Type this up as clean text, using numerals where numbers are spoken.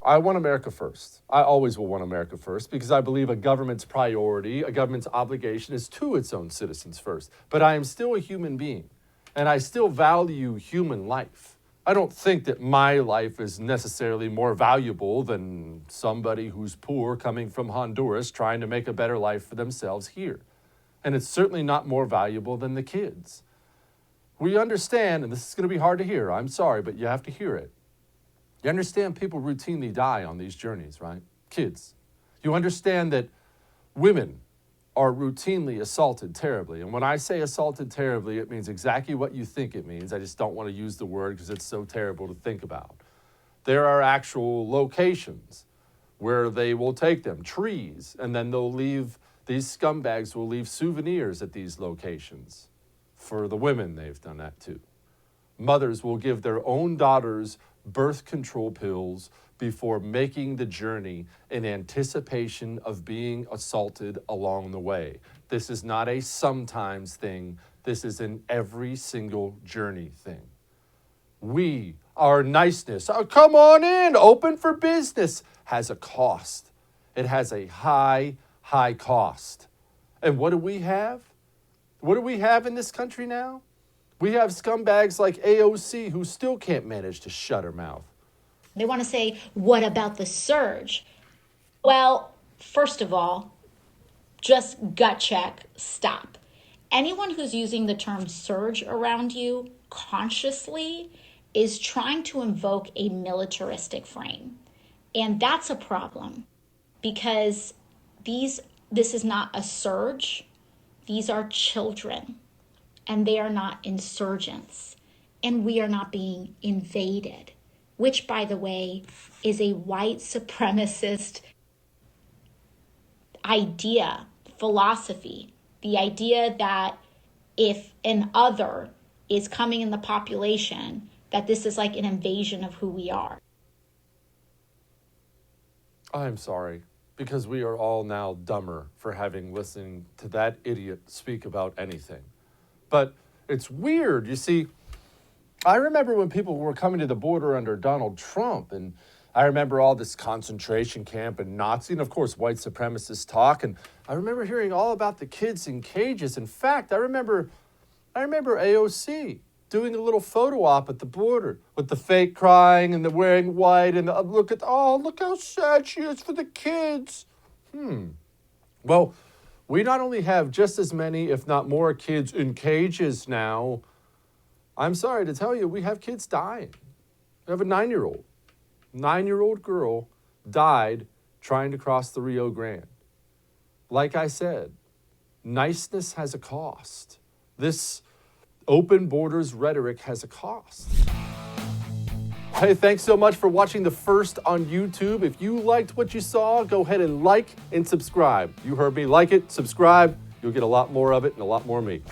I want America first. I always will want America first because I believe a government's priority, a government's obligation is to its own citizens first. But I am still a human being, and I still value human life. I don't think that my life is necessarily more valuable than somebody who's poor coming from Honduras trying to make a better life for themselves here. And it's certainly not more valuable than the kids. We understand, and this is going to be hard to hear, I'm sorry, but you have to hear it. You understand people routinely die on these journeys, right? Kids. You understand that women are routinely assaulted terribly. And when I say assaulted terribly, it means exactly what you think it means. I just don't want to use the word because it's so terrible to think about. There are actual locations where they will take them, trees, and then these scumbags will leave souvenirs at these locations. For the women, they've done that too. Mothers will give their own daughters birth control pills before making the journey in anticipation of being assaulted along the way. This is not a sometimes thing. This is an every single journey thing. Our niceness, come on in, open for business, has a cost. It has a high, high cost. And what do we have? What do we have in this country now? We have scumbags like AOC who still can't manage to shut her mouth. They want to say, what about the surge? Well, first of all, just gut check, stop. Anyone who's using the term surge around you consciously is trying to invoke a militaristic frame. And that's a problem because this is not a surge. These are children. And they are not insurgents, and we are not being invaded, which, by the way, is a white supremacist idea, philosophy, the idea that if an other is coming in the population, that this is like an invasion of who we are. I'm sorry, because we are all now dumber for having listened to that idiot speak about anything. But it's weird. You see, I remember when people were coming to the border under Donald Trump, and I remember all this concentration camp and Nazi, and of course, white supremacist talk. And I remember hearing all about the kids in cages. In fact, I remember AOC doing a little photo op at the border with the fake crying and the wearing white and look how sad she is for the kids. Well, we not only have just as many, if not more, kids in cages now. I'm sorry to tell you, we have kids dying. We have a 9-year-old girl died trying to cross the Rio Grande. Like I said, niceness has a cost. This open borders rhetoric has a cost. Hey, thanks so much for watching the first on YouTube. If you liked what you saw, go ahead and like and subscribe. You heard me, like it, subscribe. You'll get a lot more of it and a lot more of me.